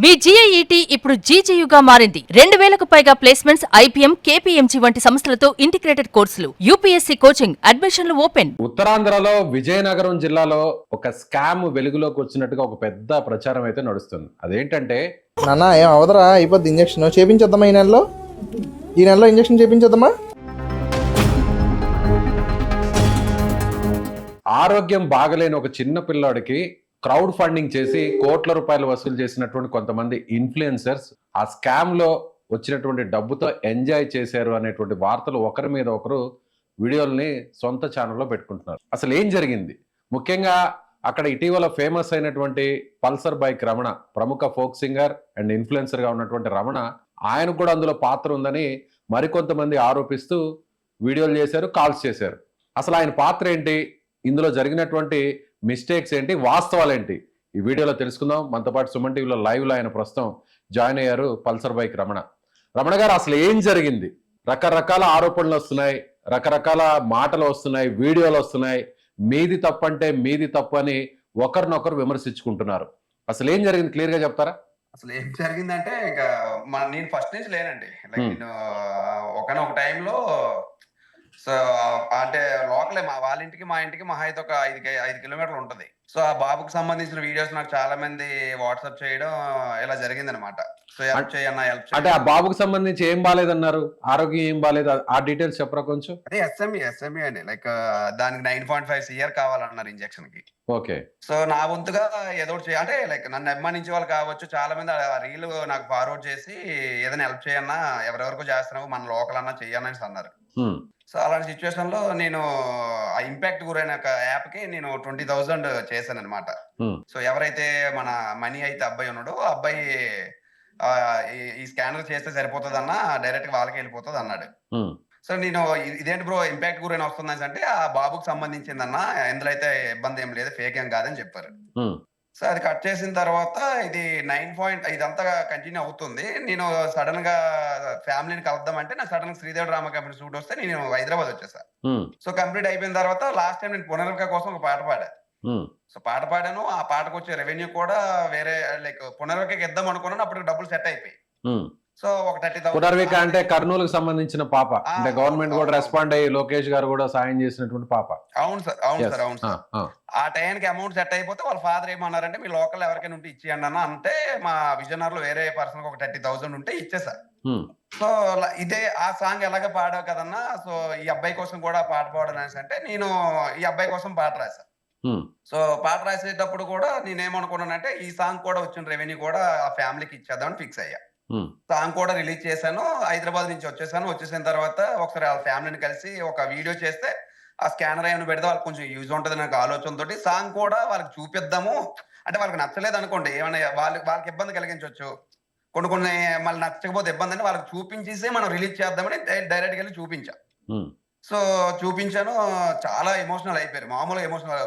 మీ GIET ఇప్పుడు GGUగా మారింది. 2000కు పైగా ప్లేస్మెంట్స్, IPM, KPMG వంటి సంస్థలతో ఇంటిగ్రేటెడ్ కోర్సులు. UPSC కోచింగ్, అడ్మిషన్లు ఓపెన్. ఉత్తరాంధ్రలో విజయనగరం జిల్లాలో ఒక స్కామ్ వెలుగులోకి వచ్చినట్టుగా ఒక పెద్ద ప్రచారం అయితే నడుస్తుంది. అదేంటంటే నాన్న ఏం అవదరా, అయిపోద్ది ఇంజక్షన్ చేపించేద్దామా ఈ నెలలో ఇంజక్షన్ చేపించేద్దామా. ఆరోగ్యం బాగలేని ఒక చిన్న పిల్లాడికి క్రౌడ్ ఫండింగ్ చేసి కోట్ల రూపాయలు వసూలు చేసినటువంటి కొంతమంది ఇన్ఫ్లుయెన్సర్స్ ఆ స్కామ్ లో వచ్చినటువంటి డబ్బుతో ఎంజాయ్ చేశారు అనేటువంటి వార్తలు ఒకరి మీద ఒకరు వీడియోల్ని సొంత ఛానల్లో పెట్టుకుంటున్నారు. అసలు ఏం జరిగింది? ముఖ్యంగా అక్కడ ఇటీవల ఫేమస్ అయినటువంటి పల్సర్ బైక్ రమణ, ప్రముఖ ఫోక్ సింగర్ అండ్ ఇన్ఫ్లుయెన్సర్ గా ఉన్నటువంటి రమణ, ఆయన కూడా అందులో పాత్ర ఉందని మరికొంతమంది ఆరోపిస్తూ వీడియోలు చేశారు, కాల్స్ చేశారు. అసలు ఆయన పాత్ర ఏంటి, ఇందులో జరిగినటువంటి మిస్టేక్స్ ఏంటి, వాస్తవాలు ఏంటి, ఈ వీడియోలో తెలుసుకుందాం. మనతో పాటు సుమన్ టీవీలో లైవ్లో ఆయన ప్రస్తుతం జాయిన్ అయ్యారు. Pulsar bike Ramana. రమణ గారు, అసలు ఏం జరిగింది? రకరకాల ఆరోపణలు వస్తున్నాయి, రకరకాల మాటలు వస్తున్నాయి, వీడియోలు వస్తున్నాయి. మీది తప్పు అంటే మీది తప్పు అని ఒకరినొకరు విమర్శించుకుంటున్నారు. అసలు ఏం జరిగింది క్లియర్ గా చెప్తారా? అసలు ఏం జరిగిందంటే ఇంకా నేను ఫస్ట్ నుంచి లేనండి. లైక్ నేను ఒకనొక టైంలో సో అంటే లోకలే వాళ్ళ ఇంటికి మా ఇంటికి మహా అయితే ఒక 5 కిలోమీటర్లు ఉంటది. సో ఆ బాబుకి సంబంధించిన వీడియోస్ నాకు చాలా మంది వాట్సాప్ చేయడం ఇలా జరిగిందనమాట. సో హెల్ప్ చేయన్నా హెల్ప్ అంటే ఆ బాబుకి సంబంధించి ఏం బాగాలేదన్నారు, ఆరోగ్యం ఏం బాగాలేదు, ఆ డీటెయిల్స్ చెప్పరా కొంచెం? అదే ఎస్ఎంఈ అండి. లైక్ దానికి 9.5 CR కావాలన్నారు ఇంజెక్షన్ కి. ఓకే. సో నా వంతుగా ఏదో ఒకటి అంటే లైక్ నన్ను అభిమానించే వాళ్ళు కావచ్చు, చాలా మంది ఆ రీల్ నాకు ఫార్వర్డ్ చేసి ఏదైనా హెల్ప్ చేయన్నా, ఎవరెవరికో చేస్తున్నావు, మన లోకల్ అన్నా చెయ్యని అన్నారు. సో అలాంటి సిచ్యువేషన్ లో నేను ఆ ఇంపాక్ట్ గురైన ఒక యాప్ కి నేను 20,000 చేశాను అనమాట. సో ఎవరైతే మన మనీ అయితే అబ్బాయి ఉన్నాడో, ఆ అబ్బాయి ఈ స్కానర్ చేస్తే సరిపోతుంది అన్న, డైరెక్ట్ గా వాళ్ళకి వెళ్ళిపోతుంది అన్నాడు. సో నేను ఇదేంటి బ్రో ఇంపాక్ట్ గురైన వస్తుందని అంటే, ఆ బాబుకి సంబంధించిందన్న, ఎందులో అయితే ఇబ్బంది ఏం లేదు, ఫేక్ ఏం కాదని చెప్పారు. సో అది కట్ చేసిన తర్వాత ఇది 9 ఇదంతా కంటిన్యూ అవుతుంది. నేను సడన్ గా ఫ్యామిలీని కలుద్దామంటే నాకు సడన్ గా శ్రీదేవి డ్రామా కంపెనీ షూట్ వస్తే నేను హైదరాబాద్ వచ్చేసా. సో కంప్లీట్ అయిపోయిన తర్వాత లాస్ట్ టైం నేను పునర్విక కోసం ఒక పాట పాడా. సో పాట పాడాను, ఆ పాటకు వచ్చే రెవెన్యూ కూడా వేరే లైక్ పునర్వికకి ఇద్దాం అనుకున్నాను. అప్పుడు డబ్బులు సెట్ అయిపోయి. సో ఒక 30,000. పునర్విక అంటే కర్నూలుకు సంబంధించిన పాప, అంటే గవర్నమెంట్ కూడా రెస్పాండ్ అయ్యి లోకేష్ గారు కూడా సాయం చేసినటువంటి పాప. అవును సార్, అవును సార్, అవును సార్. ఆ టైంకి అమౌంట్ సెట్ అయిపోతే వాళ్ళ ఫాదర్ ఏమన్నారంటే, మీ లోకల్ ఎవరికైనా ఉంటే ఇచ్చేయండి అన్న అంటే, మా విజయనగరంలో వేరే పర్సన్ కి ఒక 30,000 ఉంటే ఇచ్చేసా. సో ఇదే ఆ సాంగ్ ఎలాగ పాడావు కదన్నా, సో ఈ అబ్బాయి కోసం కూడా పాట పాడని అంటే నేను ఈ అబ్బాయి కోసం పాట రాసా. సో పాట రాసేటప్పుడు కూడా నేనేమనుకున్నానంటే, ఈ సాంగ్ కూడా వచ్చిన రెవెన్యూ కూడా ఆ ఫ్యామిలీకి ఇచ్చేద్దామని ఫిక్స్ అయ్యా. సాంగ్ కూడా రిలీజ్ చేశాను. హైదరాబాద్ నుంచి వచ్చేసిన తర్వాత ఒకసారి వాళ్ళ ఫ్యామిలీని కలిసి ఒక వీడియో చేస్తే, ఆ స్కానర్ ఏమైనా పెడితే వాళ్ళకి కొంచెం యూజ్ ఉంటుంది నాకు ఆలోచనతోటి సాంగ్ కూడా వాళ్ళకి చూపిద్దాము. అంటే వాళ్ళకి నచ్చలేదు అనుకోండి, ఏమైనా వాళ్ళకి ఇబ్బంది కలిగించవచ్చు. కొన్ని మళ్ళీ నచ్చకపోతే ఇబ్బంది అని వాళ్ళకి చూపించేసి మనం రిలీజ్ చేద్దామని డైరెక్ట్గా వెళ్ళి చూపించా. సో చూపించాను, చాలా ఎమోషనల్ అయిపోయారు.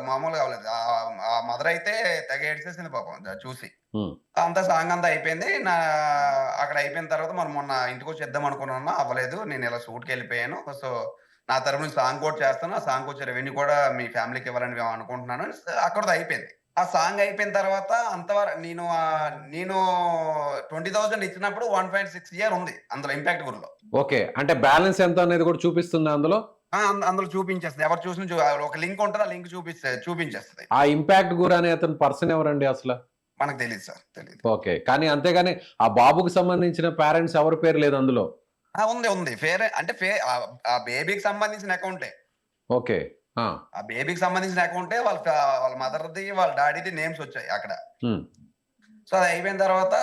మామూలుగా అవ్వలేదు. ఆ మదర్ అయితే తెగ ఏడ్చేసింది పాపం చూసి. అంతా సాంగ్ అంతా అయిపోయింది. అక్కడ అయిపోయిన తర్వాత మనం మొన్న ఇంటికి వచ్చి ఇద్దాం అనుకున్నా, అవ్వలేదు. నేను ఇలా షూట్కి వెళ్ళిపోయాను. సో నా తరపు నుంచి సాంగ్ కూడా చేస్తాను, ఆ సాంగ్ వచ్చే రెవెన్యూ కూడా మీ ఫ్యామిలీకి ఇవ్వాలని మేము అనుకుంటున్నాను. అక్కడతో అయిపోయింది. ఆ సాంగ్ అయిపోయిన తర్వాత అంతవరకు నేను 20,000 ఇచ్చినప్పుడు 1.6 CR ఉంది అందులో ఇంపాక్ట్ గురిలో. ఓకే, అంటే బ్యాలెన్స్ ఎంత అనేది కూడా చూపిస్తుంది అందులో. అందులో చూపించేస్తుంది. ఎవరు చూసిన ఒక లింక్ ఉంటుంది, ఆ లింక్ చూపించేస్తుంది. ఆ ఇంపాక్ట్ గురి అనే అతను పర్సన్ ఎవరండి అసలు? మనకు తెలియదు సార్, తెలియదు. ఓకే, కానీ అంతేగాని ఆ బాబుకి సంబంధించిన పేరెంట్స్ ఎవరి పేరు లేదు అందులో? ఉంది ఫేర్ అంటే ఆ బేబీకి సంబంధించిన అకౌంటే. ఓకే, ఆ బేబీకి సంబంధించిన అకౌంటే వాళ్ళ మదర్ది వాళ్ళ డాడీది నేమ్స్ వచ్చాయి అక్కడ. సో అది అయిపోయిన తర్వాత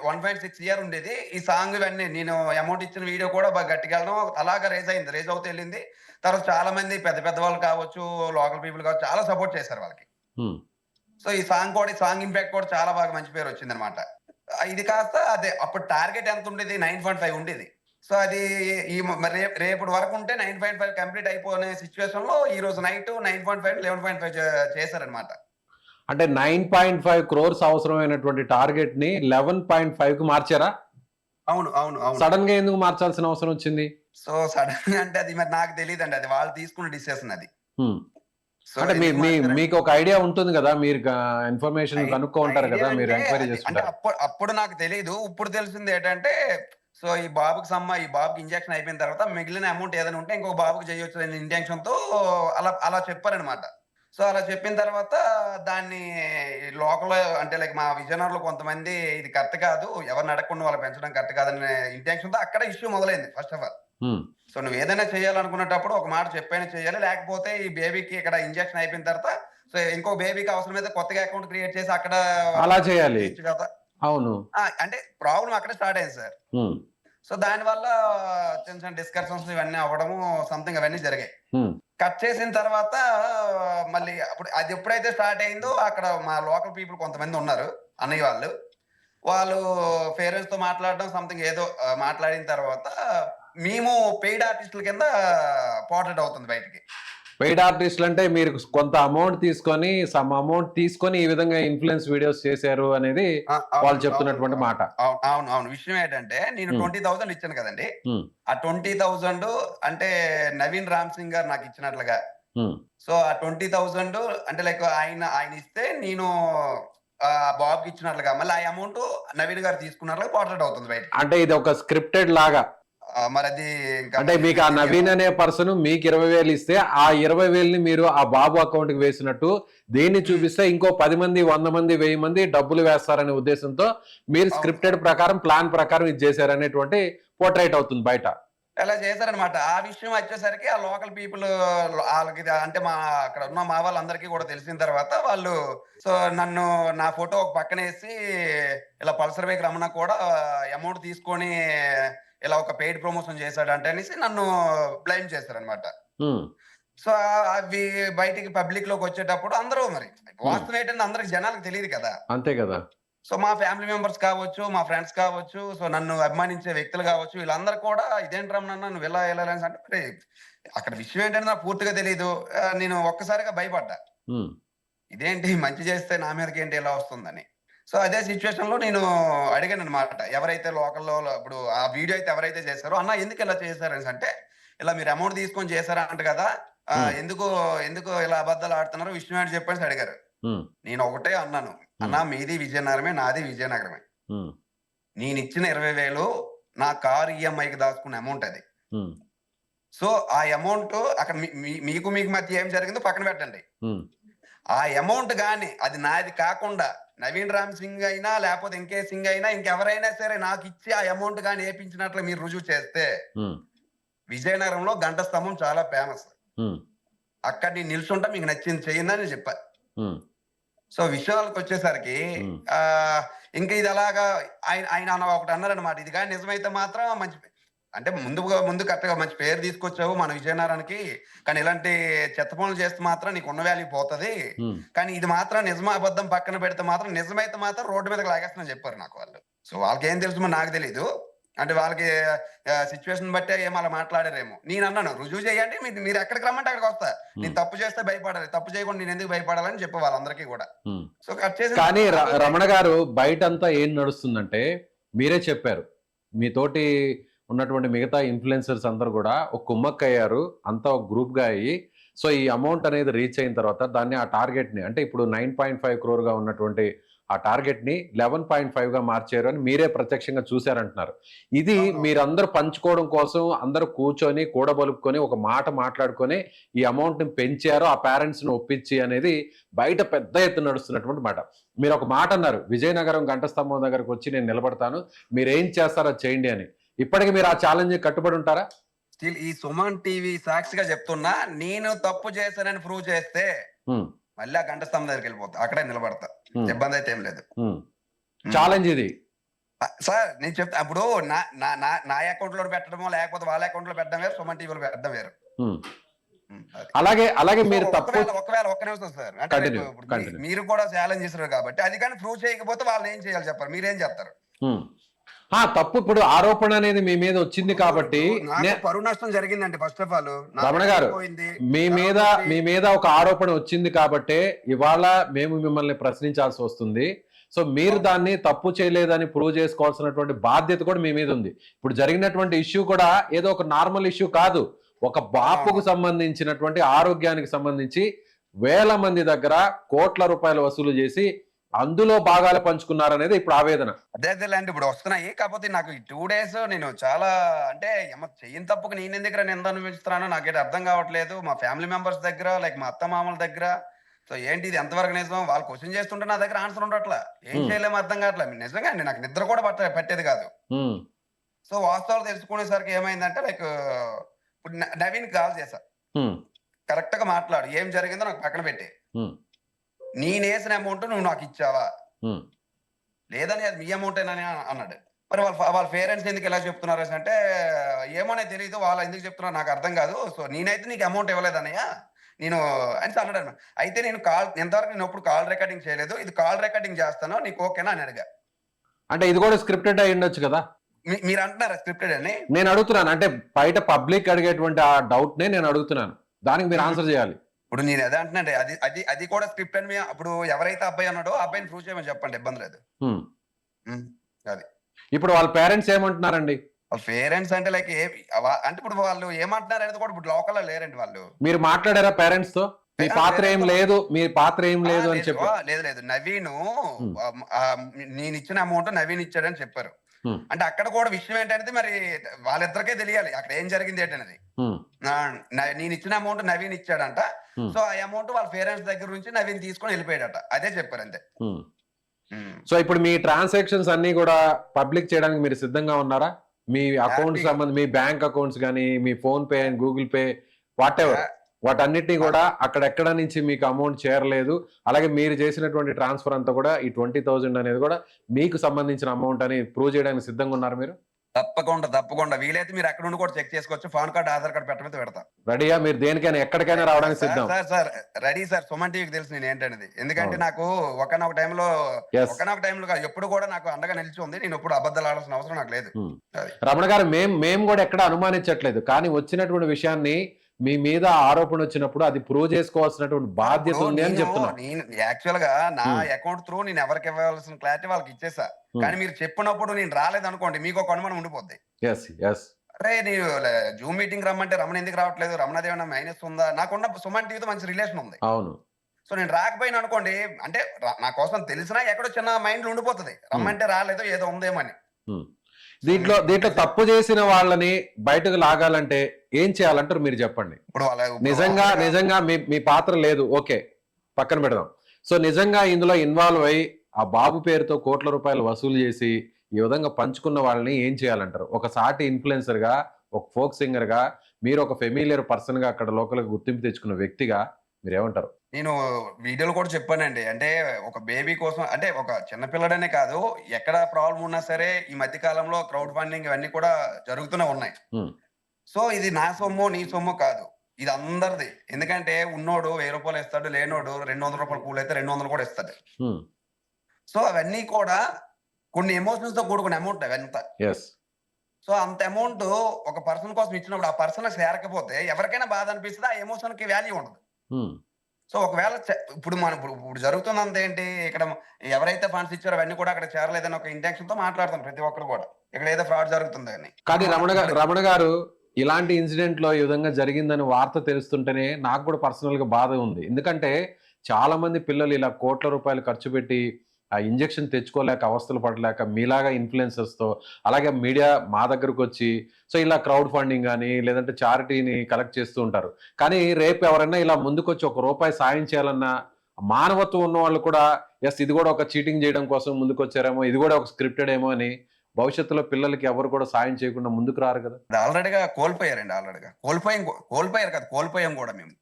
1.6 CR ఉండేది. ఈ సాంగ్ ఇవన్నీ నేను అమౌంట్ ఇచ్చిన వీడియో కూడా బాగా గట్టిగా వెళ్ళడం అలాగా రేజ్ అవుతూ వెళ్ళింది. తర్వాత చాలా మంది పెద్ద వాళ్ళు కావచ్చు, లోకల్ పీపుల్ కావచ్చు, చాలా సపోర్ట్ చేశారు వాళ్ళకి. సో ఈ సాంగ్ ఇంపాక్ట్ కూడా చాలా బాగా మంచి పేరు వచ్చింది అనమాట. ఇది కాస్త అదే అప్పుడు టార్గెట్ ఎంత ఉండేది, 9.5 ఉండేది. సో అది ఈ రేపటి వరకు ఉంటే 9.5 కంప్లీట్ అయిపోయిన సిచ్యువేషన్ లో ఈ రోజు నైట్ 9.5 11.5 చేశారనమాట. అంటే 9.5 crores అవసరమైనటువంటి టార్గెట్ ని 11.5 కు మార్చారా? అవును. సడన్ గా ఎందుకు మార్చాల్సిన అవసరం వచ్చింది? సో సడన్ గా అంటే అది మరి నాకు తెలియదు అండి, అది వాళ్ళు తీసుకున్న డిసిషన్ అది. సో అంటే ఎందుకు మార్చారంటే మీకు ఒక ఐడియా ఉంటుంది కదా, మీరు ఇన్ఫర్మేషన్ కనుక్కో ఉంటారు కదా, ఐడియా మీరు అంటే ఎంక్వైరీ అంటే చేసుకుంటారు. అప్పుడు నాకు తెలియదు. ఇప్పుడు తెలిసింది ఏంటంటే సో ఈ బాబుకి ఇంజెక్షన్ అయిపోయిన తర్వాత మిగిలిన అమౌంట్ ఏదైనా ఉంటే ఇంకో బాబుకి చేయొచ్చు అనే ఇంటెన్షన్ తో అలా చెప్పారనమాట. సో అలా చెప్పిన తర్వాత దాన్ని లోకల్ అంటే లైక్ మా విజయనగరంలో కొంతమంది ఇది కరెక్ట్ కాదు, ఎవరిని అడగకుండా వాళ్ళు పెంచడం కరెక్ట్ కాదనే ఇంటెన్షన్ తో అక్కడ ఇష్యూ మొదలైంది first of all. Um, so నువ్వు ఏదైనా చేయాలనుకునేటప్పుడు ఒక మాట చెప్పైనా చేయాలి, లేకపోతే ఈ బేబీకి ఇక్కడ ఇంజెక్షన్ అయిపోయిన తర్వాత సో ఇంకో బేబీకి అవసరమైతే కొత్తగా అకౌంట్ క్రియేట్ చేసి అక్కడ అలా చేయాలి. చేయొచ్చు కదా. అవును. అంటే ప్రాబ్లం అక్కడ స్టార్ట్ అయింది సార్. ఉమ్, సో దానివల్ల చిన్న చిన్న డిస్కషన్స్ ఇవన్నీ అవ్వడము సంథింగ్ అవన్నీ జరిగాయి. ఉమ్, కట్ చేసిన తర్వాత మళ్ళీ అప్పుడు అది ఎప్పుడైతే స్టార్ట్ అయిందో అక్కడ మా లోకల్ పీపుల్ కొంతమంది ఉన్నారు అన్నయ్య వాళ్ళు పేరెంట్స్ తో మాట్లాడడం సంథింగ్ ఏదో మాట్లాడిన తర్వాత మేము పెయిడ్ ఆర్టిస్టుల కింద పోర్ట్రేట్ అవుతుంది బయటికి. పెయిడ్ ఆర్టిస్టులు అంటే మీరు కొంత అమౌంట్ తీసుకొని ఈ విధంగా ఇన్ఫ్లుయెన్స్ వీడియోస్ చేశారు అనేది వాళ్ళు చెప్తున్నటువంటి మాట. అవును. విషయం ఏంటంటే నేను 20,000 ఇచ్చాను కదండి. ఉమ్, ఆ 20,000 అంటే నవీన్ రామ్ సింగ్ గారు నాకు ఇచ్చినట్లుగా. ఉమ్, సో ఆ 20,000 అంటే లైక్ ఆయన ఇస్తే నేను బాబుకి ఇచ్చినట్లుగా మళ్ళీ ఆ అమౌంట్ నవీన్ గారు తీసుకున్నట్లుగా పోర్ట్రేట్ అవుతుంది బయట. అంటే ఇది ఒక స్క్రిప్టెడ్ లాగా. మరి అది అంటే మీకు ఆ నవీన్ అనే పర్సన్ మీకు 20,000 ఇస్తే ఆ 20,000ని మీరు ఆ బాబు అకౌంట్ కి వేసినట్టు దేన్ని చూపిస్తే ఇంకో 10 మంది 100 మంది 1000 మంది డబ్బులు వేస్తారనే ఉద్దేశంతో మీరు స్క్రిప్టెడ్ ప్రకారం ప్లాన్ ప్రకారం ఇది చేశారనేటువంటి పోర్ట్రైట్ అవుతుంది బయట. ఎలా చేశారనమాట. ఆ విషయం వచ్చేసరికి ఆ లోకల్ పీపుల్ వాళ్ళకి అంటే అక్కడ ఉన్న మా వాళ్ళందరికీ కూడా తెలిసిన తర్వాత వాళ్ళు సో నన్ను నా ఫోటో ఒక పక్కన వేసి ఇలా పల్సర్ బైక్ రమణ కూడా అమౌంట్ తీసుకొని ఇలా ఒక పెయిడ్ ప్రమోషన్ చేశాడు అంటే అనేసి నన్ను బ్లైమ్ చేశారనమాట. ఉమ్, సో అవి బయటికి పబ్లిక్ లోకి వచ్చేటప్పుడు అందరూ మరి వాస్తవం ఏంటంటే అందరికి జనాలకు తెలియదు కదా. అంతే కదా. సో మా ఫ్యామిలీ మెంబర్స్ కావచ్చు, మా ఫ్రెండ్స్ కావచ్చు, సో నన్ను అభిమానించే వ్యక్తులు కావచ్చు, వీళ్ళందరూ కూడా ఇదేంటి రమణ నువ్వు ఇలా అని అంటే మరి అక్కడ విషయం ఏంటంటే నాకు పూర్తిగా తెలియదు. నేను ఒక్కసారిగా భయపడ్డా, ఉమ్, ఇదేంటి మంచి చేస్తే నా మీదకి ఏంటి ఇలా వస్తుందని. సో అదే సిచ్యువేషన్ లో నేను అడిగాను అనమాట, ఎవరైతే లోకల్లో ఇప్పుడు ఆ వీడియో అయితే ఎవరైతే చేశారో అన్న ఎందుకు ఇలా చేశారని అంటే ఇలా మీరు అమౌంట్ తీసుకొని చేశారా అంట కదా, ఎందుకు ఇలా అబద్ధాలు ఆడుతున్నారు విషయం ఏంటి చెప్పేసి అడిగారు. ఉమ్, నేను ఒకటే అన్నాను, అన్నా మీది విజయనగరమే నాది విజయనగరమే, ఉమ్, నేను ఇచ్చిన 20,000 నా కారు ఈఎంఐకి దాచుకున్న అమౌంట్ అది. ఉమ్, సో ఆ అమౌంట్ అక్కడ మీకు మధ్య ఏం జరిగిందో పక్కన పెట్టండి. ఉమ్, ఆ అమౌంట్ గాని అది నాది కాకుండా నవీన్ రామ్ సింగ్ అయినా లేకపోతే ఇంకే సింగ్ అయినా ఇంకెవరైనా సరే నాకు ఇచ్చి ఆ అమౌంట్ గాని వేయించినట్లు మీరు రుజువు చేస్తే ఉమ్, విజయనగరంలో గంట స్తంభం చాలా ఫేమస్, ఉమ్, అక్కడ నేను నిల్చుంటా మీకు నచ్చింది చేయండి చెప్పా. ఉమ్, సో విషయాలకు వచ్చేసరికి ఇంకా ఇది అలాగా ఆయన ఒకటి అన్నారనమాట, ఇది కానీ నిజమైతే మాత్రం మంచి అంటే ముందు కరెక్ట్గా మంచి పేరు తీసుకొచ్చావు మన విజయనగరానికి, కానీ ఇలాంటి చెత్త పనులు చేస్తే మాత్రం నీకు ఉన్న వాల్యూ పోతుంది, కానీ ఇది మాత్రం నిజమా అబద్ధం పక్కన పెడితే మాత్రం నిజమైతే మాత్రం రోడ్డు మీదకి లాగేస్తుందని చెప్పారు నాకు వాళ్ళు. సో వాళ్ళకి ఏం తెలుసు మరి నాకు తెలీదు, అంటే వాళ్ళకి సిచ్యువేషన్ బట్టే ఏమో అలా మాట్లాడారేమో. నేను అన్నాను రుజువు చేయండి, మీరు ఎక్కడికి రమ్మంటే అక్కడికి వస్తా, నేను తప్పు చేస్తే భయపడాలి, తప్పు చేయకుండా నేను ఎందుకు భయపడాలని చెప్పే వాళ్ళందరికీ కూడా. సో కట్ చేసి కానీ రమణ గారు బయట అంతా ఏం నడుస్తుందంటే మీరే చెప్పారు, మీతోటి ఉన్నటువంటి మిగతా ఇన్ఫ్లుయెన్సర్స్ అందరు కూడా ఒక కుమ్మక్క అయ్యారు, అంతా ఒక గ్రూప్ గా అయ్యి సో ఈ అమౌంట్ అనేది రీచ్ అయిన తర్వాత దాన్ని ఆ టార్గెట్ ని అంటే ఇప్పుడు 9.5 crore గా ఉన్నటువంటి ఆ టార్గెట్ ని 11.5 గా మార్చారు అని మీరే ప్రత్యక్షంగా చూశారంటున్నారు. ఇది మీరందరూ పంచుకోవడం కోసం అందరూ కూర్చొని కూడబలుపుకొని ఒక మాట మాట్లాడుకొని ఈ అమౌంట్ ని పెంచారు, ఆ పేరెంట్స్ ని ఒప్పించి అనేది బయట పెద్ద ఎత్తున నడుస్తున్నటువంటి మాట. మీరు ఒక మాట అన్నారు, విజయనగరం గంట స్తంభం దగ్గరకు వచ్చి నేను నిలబడతాను, మీరు ఏం చేస్తారో చేయండి అని. ఇప్పటికి మీరు ఆ ఛాలెంజ్ కట్టుబడి ఉంటారా? స్టిల్ ఈ సుమన్ టీవీ సాక్షిగా చెప్తున్నా, నేను తప్పు చేశానని ప్రూవ్ చేస్తే మళ్ళీ ఆ గంట స్తంభం దగ్గరికి వెళ్ళిపోతా, అక్కడే నిలబడతా, ఇబ్బంది అయితే ఏం లేదు. ఛాలెంజ్ ఇది సార్. నేను చెప్తా, అప్పుడు నా అకౌంట్ లో పెట్టడమో లేకపోతే వాళ్ళ అకౌంట్ లో పెట్టడం వేరు, సుమన్ టీవీలో పెట్టడం వేరు. అలాగే మీరు ఒకవేళ ఒక్క నిమిషం సార్, అంటే మీరు కూడా ఛాలెంజ్ చేశారు కాబట్టి అది కానీ ప్రూవ్ చేయకపోతే వాళ్ళని ఏం చేయాలి చెప్పారు, మీరేం చెప్తారు? తప్పు ఇప్పుడు ఆరోపణ అనేది మీ మీద వచ్చింది కాబట్టి పరువు నష్టం జరిగిందండి. ఫస్ట్ ఆఫ్ ఆల్ రమణ గారు మీ మీద ఒక ఆరోపణ వచ్చింది కాబట్టి ఇవాళ మేము మిమ్మల్ని ప్రశ్నించాల్సి వస్తుంది. సో మీరు దాన్ని తప్పు చేయలేదని ప్రూవ్ చేసుకోవాల్సినటువంటి బాధ్యత కూడా మీ మీద ఉంది. ఇప్పుడు జరిగినటువంటి ఇష్యూ కూడా ఏదో ఒక నార్మల్ ఇష్యూ కాదు, ఒక బాపుకు సంబంధించినటువంటి ఆరోగ్యానికి సంబంధించి వేల మంది దగ్గర కోట్ల రూపాయలు వసూలు చేసి అందులో భాగాలు పంచుకున్నారనేది ఇప్పుడు ఆవేదన. అదేలేండి ఇప్పుడు వస్తున్నాయి. కాకపోతే నాకు ఈ 2 డేస్ నేను చాలా అంటే చెయ్యని తప్పుకు నేను దగ్గర నింద అనుభవిస్తున్నానో నాకైతే అర్థం కావట్లేదు. మా ఫ్యామిలీ మెంబర్స్ దగ్గర, లైక్ మా అత్తమామల దగ్గర. సో ఏంటి ఇది ఎంతవరకు నిజం? వాళ్ళు క్వశ్చన్ చేస్తుంటే నా దగ్గర ఆన్సర్ ఉండట్లా. ఏం చేయలేమో అర్థం కావట్లేదు. నిజంగా అండి నాకు నిద్ర కూడా పట్టేది కాదు. సో వాస్తవాలు తెలుసుకునేసరికి ఏమైందంటే లైక్ ఇప్పుడు నవీన్ కాల్ చేశా. కరెక్ట్ గా మాట్లాడు, ఏం జరిగిందో నాకు పక్కన పెట్టి. నేనేసిన అమౌంట్ నువ్వు నాకు ఇచ్చావా? లేదని అది మీ అమౌంట్ అని అన్నాడు. మరి వాళ్ళ పేరెంట్స్ ఎందుకు ఇలా చెప్తున్నారు అంటే ఏమోనే తెలియదు, వాళ్ళు ఎందుకు చెప్తున్నారు నాకు అర్థం కాదు. సో నేనైతే నీకు అమౌంట్ ఇవ్వలేదన్నయ్య నేను అని అన్నాడు అనమాట. అయితే నేను ఎంతవరకు నేను ఎప్పుడు కాల్ రికార్డింగ్ చేయలేదు, ఇది కాల్ రికార్డింగ్ చేస్తాను, నీకు ఓకేనా అని అడిగా. అంటే ఇది కూడా స్క్రిప్టెడ్ అయి ఉండొచ్చు కదా? మీరు అంటున్నారా స్క్రిప్టెడ్ అని? నేను అడుగుతున్నాను, అంటే బయట పబ్లిక్ అడిగేటువంటి ఆ డౌట్ నే నేను అడుగుతున్నాను, దానికి మీరు ఆన్సర్ చేయాలి. ఇప్పుడు నేను అదే అంటున్నాండి, అది కూడా స్క్రిప్ట్ అని. అప్పుడు ఎవరైతే అబ్బాయి అన్నాడో ఆ అబ్బాయిని ప్రూవ్ చేయమని చెప్పండి, ఇబ్బంది లేదు. అది ఇప్పుడు వాళ్ళ పేరెంట్స్ ఏమంటున్నారండి? వాళ్ళ పేరెంట్స్ అంటే లైక్ అంటే ఇప్పుడు వాళ్ళు ఏమంటున్నారు అనేది కూడా ఇప్పుడు లోకల్లో లేరండి వాళ్ళు. మీరు మాట్లాడారా పేరెంట్స్ తో? మీ పాత్ర ఏం లేదు, మీ పాత్ర ఏం లేదు అని చెప్పి? లేదు నవీన్ నేను ఇచ్చిన అమౌంట్ నవీన్ ఇచ్చాడని చెప్పారు. అంటే అక్కడ కూడా విషయం ఏంటంటే మరి వాళ్ళిద్దరికే తెలియాలి అక్కడ ఏం జరిగింది ఏంటనేది. నేను ఇచ్చిన అమౌంట్ నవీన్ ఇచ్చాడంట. సో ఆ అమౌంట్ వాళ్ళ పేరెంట్స్ దగ్గర నుంచి నవీన్ తీసుకొని వెళ్ళిపోయాడట, అదే చెప్పారు అంతే. సో ఇప్పుడు మీ ట్రాన్సాక్షన్స్ అన్ని కూడా పబ్లిక్ చేయడానికి మీరు సిద్ధంగా ఉన్నారా? మీ అకౌంట్స్ సంబంధించి మీ బ్యాంక్ అకౌంట్స్ కానీ, మీ PhonePe and Google Pay whatever, వాటన్నిటిని కూడా అక్కడెక్కడ నుంచి మీకు అమౌంట్ చేరలేదు, అలాగే మీరు చేసినటువంటి ట్రాన్స్ఫర్ అంతా కూడా ఈ 20,000 అనేది కూడా మీకు సంబంధించిన అమౌంట్ అని ప్రూవ్ చేయడానికి సిద్ధంగా ఉన్నారు మీరు? తప్పకుండా వీలైతే మీరు ఎక్కడ నుండి కూడా చెక్ చేసుకోవచ్చు. పాన్ కార్డ్, ఆధార్ కార్డ్ పెట్టడం పెడతా. రెడీయా? మీరు దేనికైనా ఎక్కడికైనా రావడానికి సిద్ధం? Sir ready sir. సుమన్ టీవీకి తెలుసు నేను ఏంటనేది. ఎందుకంటే నాకు ఒకనొక టైంలో ఎప్పుడు కూడా నాకు అండగా నిలిచి ఉంది. నేను ఎప్పుడు అబద్ధాలు ఆడాల్సిన అవసరం నాకు లేదు. రమణ గారు, మేము కూడా ఎక్కడ అనుమానించట్లేదు, కానీ వచ్చినటువంటి విషయాన్ని మీ మీద ఆరోపణ వచ్చినప్పుడు అది ప్రూవ్ చేసుకోవాల్సినటువంటి బాధ్యత ఉంది అని చెప్తున్నాను. నేను యాక్చువల్ గా నా అకౌంట్ త్రూ నేను ఎవరికి ఇవ్వాల్సిన క్లారిటీ వాళ్ళకి ఇచ్చేసా. కానీ మీరు చెప్పినప్పుడు నేను రాలేదు అనుకోండి, మీకు ఒక అనుమానం ఉండిపోద్ది. అరే నేను జూమ్ మీటింగ్ రమ్మంటే రమణ ఎందుకు రావట్లేదు, రమణది ఏమైనా మైనస్ ఉందా? నాకున్న సుమన్ టీవీతో మంచి రిలేషన్ ఉంది. అవును. సో నేను రాకపోయినా అనుకోండి, అంటే నా కోసం తెలిసినా ఎక్కడో చిన్న మైండ్ లో ఉండిపోతుంది, రమ్మంటే రాలేదు ఏదో ఉందేమని. దీంట్లో తప్పు చేసిన వాళ్ళని బయటకు లాగాలంటే ఏం చేయాలంటారు మీరు చెప్పండి. ఇప్పుడు నిజంగా మీ పాత్ర లేదు, ఓకే పక్కన పెడదాం. సో నిజంగా ఇందులో ఇన్వాల్వ్ అయ్యి ఆ బాబు పేరుతో కోట్ల రూపాయలు వసూలు చేసి ఈ విధంగా పంచుకున్న వాళ్ళని ఏం చేయాలంటారు? ఒక సాటి ఇన్ఫ్లుయెన్సర్ గా, ఒక ఫోక్ సింగర్ గా, మీరు ఒక ఫెమిలియర్ పర్సన్ గా అక్కడ లోకల్ గుర్తింపు తెచ్చుకున్న వ్యక్తిగా మీరేమంటారు? నేను వీడియోలో కూడా చెప్పానండి, అంటే ఒక బేబీ కోసం, అంటే ఒక చిన్నపిల్లడనే కాదు, ఎక్కడ ప్రాబ్లం ఉన్నా సరే ఈ మధ్య కాలంలో క్రౌడ్ ఫండింగ్ ఇవన్నీ కూడా జరుగుతూనే ఉన్నాయి. సో ఇది నా సొమ్ము నీ సొమ్ము కాదు, ఇది అందరిది. ఎందుకంటే ఉన్నోడు 1000 రూపాయలు ఇస్తాడు, లేనోడు 200 రూపాయలు కూలైతే 200 కూడా ఇస్తాడు. సో అవన్నీ కూడా కొన్ని ఎమోషన్స్ తో కూడుకున్న అమౌంట్ అవంతా. సో అంత అమౌంట్ ఒక పర్సన్ కోసం ఇచ్చినప్పుడు ఆ పర్సన్ చేరకపోతే ఎవరికైనా బాధ అనిపిస్తుంది, ఆ ఎమోషన్ కి వాల్యూ ఉండదు. సో ఒకవేళ ఇప్పుడు జరుగుతున్నంత ఏంటి, ఇక్కడ ఎవరైతే ఫండ్స్ ఇచ్చారో అవన్నీ కూడా అక్కడ చేరలేదని ఒక ఇంటెన్షన్ తో మాట్లాడుతాను ప్రతి ఒక్కరు కూడా, ఇక్కడ ఏదో ఫ్రాడ్ జరుగుతుంది అని. కానీ రమణ గారు ఇలాంటి ఇన్సిడెంట్ లో ఈ విధంగా జరిగిందని వార్త తెలుస్తుంటేనే నాకు కూడా పర్సనల్ గా బాధ ఉంది. ఎందుకంటే చాలా మంది పిల్లలు ఇలా కోట్ల రూపాయలు ఖర్చు పెట్టి ఆ ఇంజెక్షన్ తెచ్చుకోలేక అవస్థలు పడలేక మీలాగా ఇన్ఫ్లుయెన్సర్స్ తో, అలాగే మీడియా మా దగ్గరకు వచ్చి సో ఇలా క్రౌడ్ ఫండింగ్ కానీ లేదంటే చారిటీని కలెక్ట్ చేస్తూ ఉంటారు. కానీ రేపు ఎవరైనా ఇలా ముందుకొచ్చి ₹1 సాయం చేయాలన్న మానవత్వం ఉన్న వాళ్ళు కూడా ఎస్ ఇది కూడా ఒక చీటింగ్ చేయడం కోసం ముందుకొచ్చారేమో, ఇది కూడా ఒక స్క్రిప్టెడ్ ఏమో అని భవిష్యత్తులో పిల్లలకి ఎవరు కూడా సాయం చేయకుండా ముందుకు రారు కదా. ఆల్రెడీగా కోల్పోయారండి, కోల్పోయారు కదా, కోల్పోయాం కూడా మేము.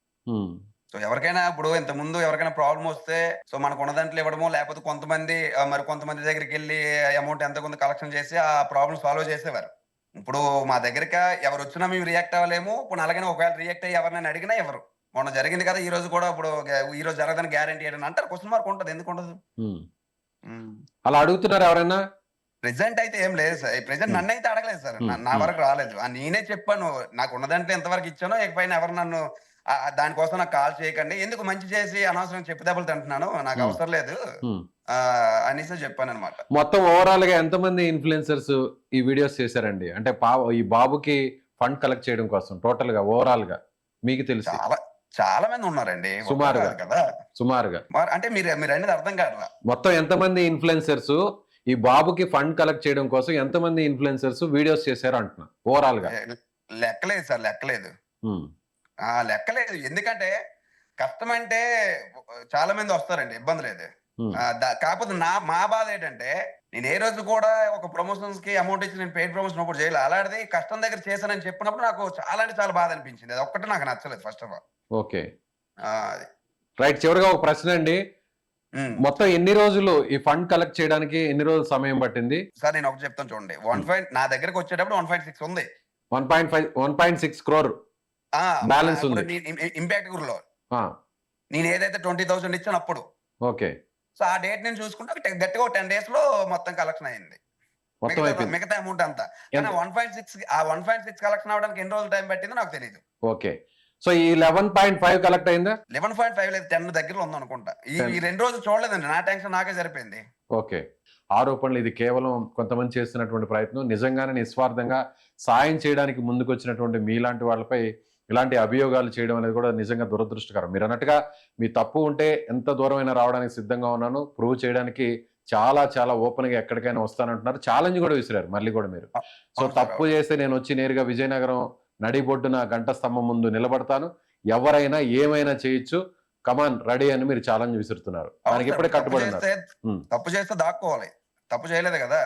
సో ఎవరికైనా ఇప్పుడు ఇంత ముందు ఎవరికైనా ప్రాబ్లం వస్తే సో మనకు ఉన్న దాంట్లో ఇవ్వడమో, లేకపోతే కొంతమంది దగ్గరికి వెళ్ళి అమౌంట్ ఎంత కొంత కలెక్షన్ చేసి ఆ ప్రాబ్లం సాల్వ్ చేసేవారు. ఇప్పుడు మా దగ్గరికి ఎవరు వచ్చినా మేము రియాక్ట్ అవ్వలేము. ఇప్పుడు అలాగనే ఒకవేళ రియాక్ట్ అయ్యి ఎవరినైనా అడిగినా ఎవరు, మొన్న జరిగింది కదా ఈ రోజు కూడా, ఇప్పుడు ఈ రోజు జరగదని గ్యారంటీ ఏంటని అంటారు. క్వశ్చన్ మార్క్ ఉంటుంది, ఎందుకు ఉండదు? అలా అడుగుతున్నారు ఎవరైనా? ప్రెసెంట్ అయితే ఏం లేదు సార్, ప్రెసెంట్ నన్ను అయితే అడగలేదు సార్, నా వరకు రాలేదు. నేనే చెప్పాను నాకు ఉన్న దాంట్లో ఎంతవరకు ఇచ్చానో, ఎక్కడైనా ఎవరు నన్ను దానికోసం నాకు కాల్ చేయకండి, ఎందుకు మంచి చేసి అనవసరం చెప్పి దెబ్బలు తింటున్నాను, నాకు అవసరం లేదు అనేసి చెప్పాను అనమాట. మొత్తం ఓవరాల్ గా ఎంతమంది ఇన్ఫ్లుయెన్సర్స్ ఈ వీడియోస్ చేశారండి? అంటే ఈ బాబుకి ఫండ్ కలెక్ట్ చేయడం కోసం టోటల్ గా ఓవరాల్ గా మీకు తెలుసు? చాలా మంది ఉన్నారండి, ఒక్కరు సుమారుగా కాదు కదా. సుమారుగా అంటే మీరు మీరు అనేది అర్థం కావట్లా. మొత్తం ఎంతమంది ఇన్ఫ్లుయెన్సర్స్ ఈ బాబుకి ఫండ్ కలెక్ట్ చేయడం కోసం ఎంతమంది ఇన్ఫ్లుయెన్సర్స్ వీడియోస్ చేశారు అంటున్నా ఓవరాల్ గా? లెక్కలేదు సార్, లెక్కలేదు. ఉమ్, లెక్కలేదు. ఎందుకంటే కష్టం అంటే చాలా మంది వస్తారండి, ఇబ్బంది లేదు. ఉమ్, కాకపోతే మా బాధ ఏంటంటే, నేను ఏ రోజు కూడా ఒక ప్రమోషన్స్ కి అమౌంట్ ఇచ్చి నేను పెయిడ్ ప్రమోషన్ ఒకటి చేయలేదు. అలాంటిది కష్టం దగ్గర చేశానని చెప్పినప్పుడు నాకు చాలా అంటే చాలా బాధ అనిపించింది. అది ఒక్కటే నాకు నచ్చలేదు first of all. Okay right. చివరిగా ఒక ప్రశ్న అండి, మొత్తం ఎన్ని రోజులు ఈ ఫండ్ కలెక్ట్ చేయడానికి ఎన్ని రోజులు సమయం పట్టింది? సార్ నేను ఒకటి చెప్తాను చూడండి. నా దగ్గరకు వచ్చేటప్పుడు 1.6 ఉంది. 1.6 crore బ్యాలెన్స్ ఉంది ఇంపాక్ట్ గురిలో. నేను ఏదైతే 20,000 ఇచ్చాను అప్పుడు. ఓకే. సో ఆ డేట్ నేను చూసుకుంటే గట్టిగా 10 days లో మొత్తం కలెక్షన్ అయింది, మొత్తం అయిపోయింది మిగతా అమౌంట్ అంతా. 1.6 కలెక్షన్ అవడానికి ఎన్ని రోజులు టైం పట్టిందో నాకు తెలియదు. ఓకే. సో ఈ 11.5 కలెక్ట్ అయిందా? 11.5 లేదు, 10 దగ్గరలో ఉంది అనుకుంటా. ఈ 2 రోజులు చూడలేదండి, నా టెన్షన్ నాకే సరిపోయింది. ఓకే. ఆరోపణలు ఇది కేవలం కొంతమంది చేస్తున్నటువంటి ప్రయత్నం. నిజంగానే నిస్వార్థంగా సాయం చేయడానికి ముందుకు వచ్చినటువంటి మీలాంటి వాళ్ళపై ఇలాంటి అభియోగాలు చేయడం అనేది కూడా నిజంగా దురదృష్టకరం. మీరు అన్నట్టుగా మీ తప్పు ఉంటే ఎంత దూరమైనా రావడానికి సిద్ధంగా ఉన్నాను, ప్రూవ్ చేయడానికి చాలా చాలా ఓపెన్ గా ఎక్కడికైనా వస్తానంటున్నారు. ఛాలెంజ్ కూడా విసిరారు మళ్ళీ కూడా మీరు. సో తప్పు చేస్తే నేను వచ్చి నేరుగా విజయనగరం నడిబొడ్డున గంట స్తంభం ముందు నిలబడతాను, ఎవరైనా ఏమైనా చేయొచ్చు, కమాన్ రెడీ అని మీరు ఛాలెంజ్ విసురుతున్నారు. దానికి ఎప్పుడే కట్టుబడి ఉన్నారు. తప్పు చేస్తే దాక్కోవాలి, తప్పు చేయలేదు కదా.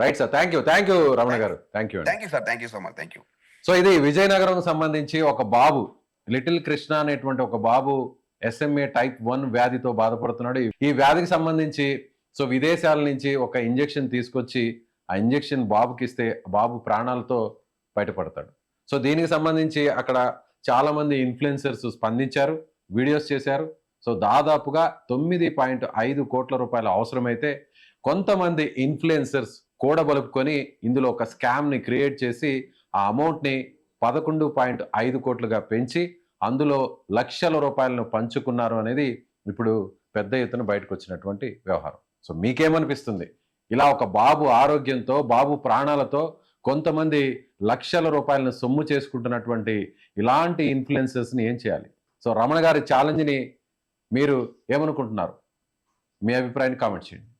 Right sir, thank you Ramana garu. Thank you sir, thank you so much, thank you. So ఇది విజయనగరం సంబంధించి ఒక బాబు, లిటిల్ కృష్ణ అనేటువంటి ఒక బాబు SMA type 1 వ్యాధితో బాధపడుతున్నాడు. ఈ వ్యాధికి సంబంధించి సో విదేశాల నుంచి ఒక ఇంజెక్షన్ తీసుకొచ్చి ఆ ఇంజెక్షన్ బాబుకి ఇస్తే బాబు ప్రాణాలతో బయటపడతాడు. సో దీనికి సంబంధించి అక్కడ చాలా మంది ఇన్ఫ్లుయెన్సర్స్ స్పందించారు, వీడియోస్ చేశారు. సో దాదాపుగా 9.5 కోట్ల రూపాయల అవసరమైతే కొంతమంది ఇన్ఫ్లుయెన్సర్స్ కూడబలుపుకొని ఇందులో ఒక స్కామ్ ని క్రియేట్ చేసి ఆ అమౌంట్ ని 11.5 కోట్లుగా పెంచి అందులో లక్షల రూపాయలను పంచుకున్నారు అనేది ఇప్పుడు పెద్ద ఎత్తున బయటకు వచ్చినటువంటి వ్యవహారం. సో మీకేమనిపిస్తుంది? ఇలా ఒక బాబు ఆరోగ్యంతో, బాబు ప్రాణాలతో కొంతమంది లక్షల రూపాయలను సొమ్ము చేసుకుంటున్నటువంటి ఇలాంటి ఇన్ఫ్లుయెన్సర్స్ ని ఏం చేయాలి? సో రమణ గారి ఛాలెంజ్ ని మీరు ఏమనుకుంటున్నారు? మీ అభిప్రాయాన్ని కామెంట్ చేయండి.